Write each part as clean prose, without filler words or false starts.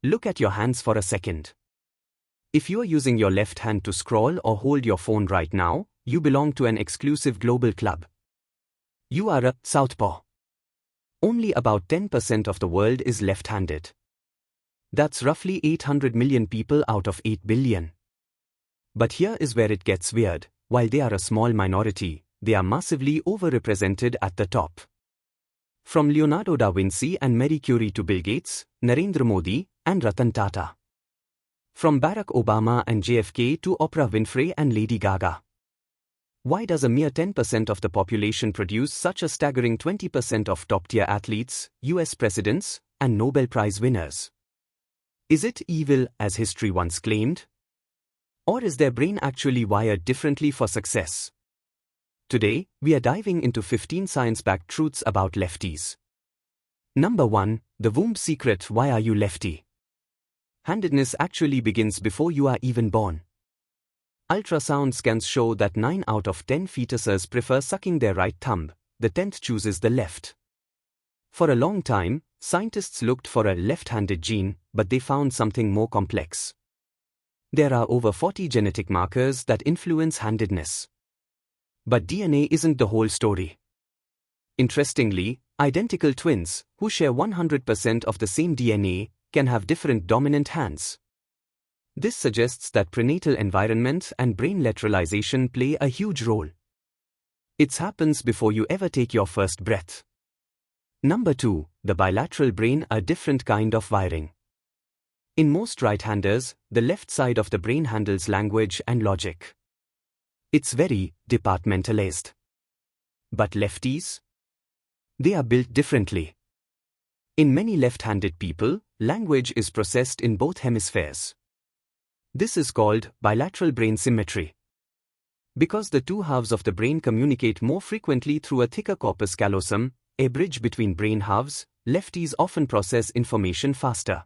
Look at your hands for a second. If you are using your left hand to scroll or hold your phone right now, you belong to an exclusive global club. You are a southpaw. Only about 10% of the world is left-handed. That's roughly 800 million people out of 8 billion. But here is where it gets weird. While they are a small minority, they are massively overrepresented at the top. From Leonardo da Vinci and Marie Curie to Bill Gates, Narendra Modi, and Ratan Tata. From Barack Obama and JFK to Oprah Winfrey and Lady Gaga. Why does a mere 10% of the population produce such a staggering 20% of top-tier athletes, US presidents, and Nobel Prize winners? Is it evil, as history once claimed? Or is their brain actually wired differently for success? Today, we are diving into 15 science-backed truths about lefties. Number 1. The womb secret. Why are you lefty? Handedness actually begins before you are even born. Ultrasound scans show that 9 out of 10 fetuses prefer sucking their right thumb, the 10th chooses the left. For a long time, scientists looked for a left-handed gene, but they found something more complex. There are over 40 genetic markers that influence handedness. But DNA isn't the whole story. Interestingly, identical twins, who share 100% of the same DNA, can have different dominant hands. This suggests that prenatal environment and brain lateralization play a huge role. It happens before you ever take your first breath. Number 2. The bilateral brain, a different kind of wiring. In most right-handers, the left side of the brain handles language and logic. It's very departmentalized. But lefties? They are built differently. In many left-handed people, language is processed in both hemispheres. This is called bilateral brain symmetry. Because the two halves of the brain communicate more frequently through a thicker corpus callosum, a bridge between brain halves, lefties often process information faster.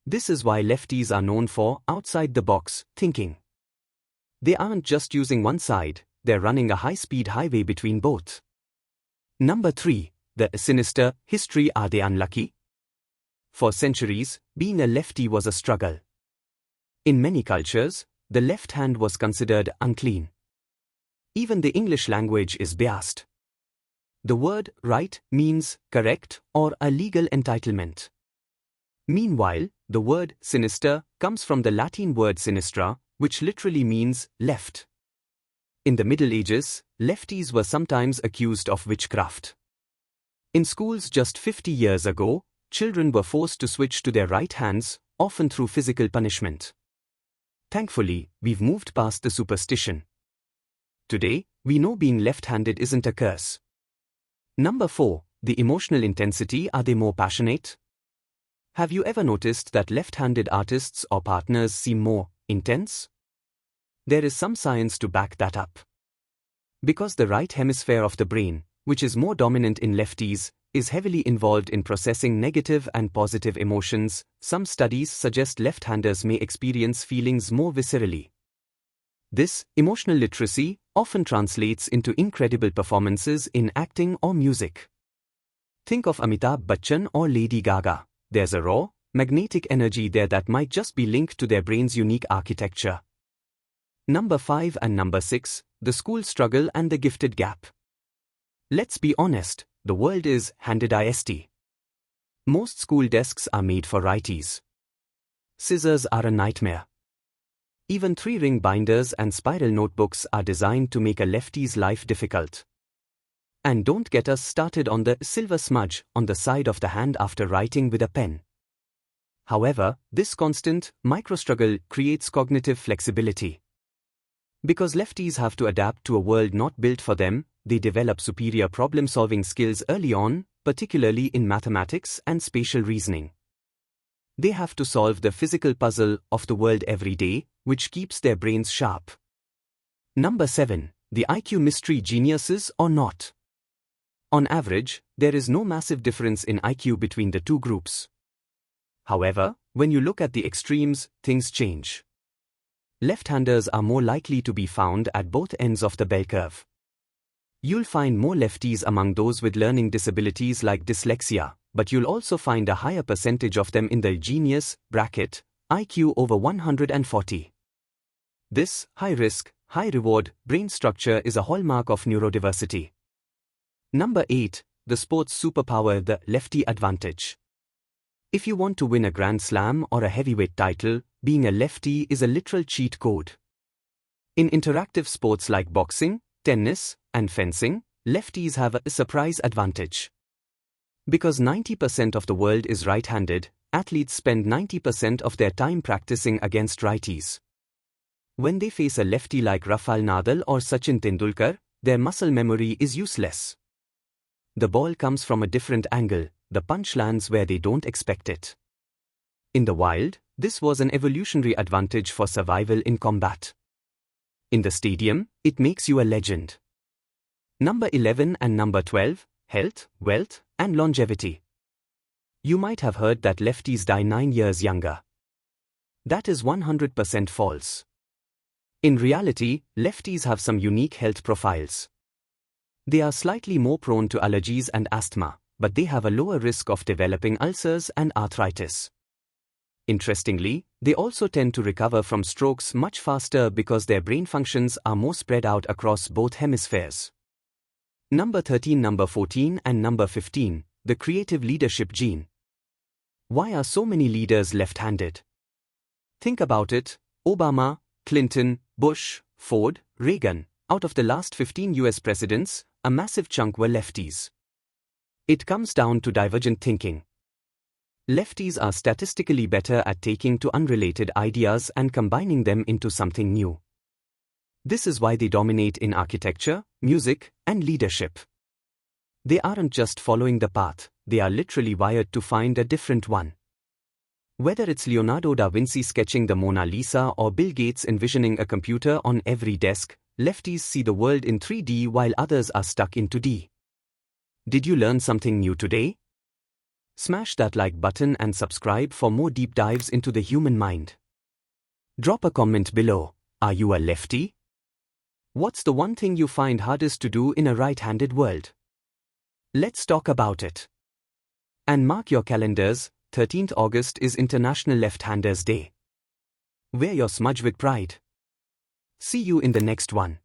This is why lefties are known for outside-the-box thinking. They aren't just using one side, they're running a high-speed highway between both. Number 3. The sinister history. Are they unlucky? For centuries, being a lefty was a struggle. In many cultures, the left hand was considered unclean. Even the English language is biased. The word right means correct or a legal entitlement. Meanwhile, the word sinister comes from the Latin word sinistra, which literally means left. In the Middle Ages, lefties were sometimes accused of witchcraft. In schools just 50 years ago, children were forced to switch to their right hands, often through physical punishment. Thankfully, we've moved past the superstition. Today, we know being left-handed isn't a curse. Number 4. The emotional intensity. Are they more passionate? Have you ever noticed that left-handed artists or partners seem more intense? There is some science to back that up. Because the right hemisphere of the brain, which is more dominant in lefties, is heavily involved in processing negative and positive emotions, some studies suggest left-handers may experience feelings more viscerally. This emotional literacy often translates into incredible performances in acting or music. Think of Amitabh Bachchan or Lady Gaga. There's a raw, magnetic energy there that might just be linked to their brain's unique architecture. Number 5 and number 6, the school struggle and the gifted gap. Let's be honest, the world is handedized. Most school desks are made for righties. Scissors are a nightmare. Even 3-ring binders and spiral notebooks are designed to make a lefty's life difficult. And don't get us started on the silver smudge on the side of the hand after writing with a pen. However, this constant, micro-struggle creates cognitive flexibility. Because lefties have to adapt to a world not built for them, they develop superior problem-solving skills early on, particularly in mathematics and spatial reasoning. They have to solve the physical puzzle of the world every day, which keeps their brains sharp. Number 7. The IQ mystery. Geniuses or not? On average, there is no massive difference in IQ between the two groups. However, when you look at the extremes, things change. Left-handers are more likely to be found at both ends of the bell curve. You'll find more lefties among those with learning disabilities like dyslexia, but you'll also find a higher percentage of them in the genius bracket, IQ over 140. This high-risk, high-reward brain structure is a hallmark of neurodiversity. Number 8. The sports superpower, the lefty advantage. If you want to win a Grand Slam or a heavyweight title, being a lefty is a literal cheat code. In interactive sports like boxing, tennis, and fencing, lefties have a surprise advantage. Because 90% of the world is right-handed, athletes spend 90% of their time practicing against righties. When they face a lefty like Rafael Nadal or Sachin Tendulkar, their muscle memory is useless. The ball comes from a different angle, the punch lands where they don't expect it. In the wild, this was an evolutionary advantage for survival in combat. In the stadium, it makes you a legend. Number 11 and number 12, health, wealth, and longevity. You might have heard that lefties die 9 years younger. That is 100% false. In reality, lefties have some unique health profiles. They are slightly more prone to allergies and asthma, but they have a lower risk of developing ulcers and arthritis. Interestingly, they also tend to recover from strokes much faster because their brain functions are more spread out across both hemispheres. Number 13, number 14, and number 15, the creative leadership gene. Why are so many leaders left-handed? Think about it: Obama, Clinton, Bush, Ford, Reagan. Out of the last 15 US presidents, a massive chunk were lefties. It comes down to divergent thinking. Lefties are statistically better at taking two unrelated ideas and combining them into something new. This is why they dominate in architecture, music, and leadership. They aren't just following the path, they are literally wired to find a different one. Whether it's Leonardo da Vinci sketching the Mona Lisa or Bill Gates envisioning a computer on every desk, lefties see the world in 3D while others are stuck in 2D. Did you learn something new today? Smash that like button and subscribe for more deep dives into the human mind. Drop a comment below. Are you a lefty? What's the one thing you find hardest to do in a right-handed world? Let's talk about it. And mark your calendars, 13th August is International LeftHanders Day. Wear your smudge with pride. See you in the next one.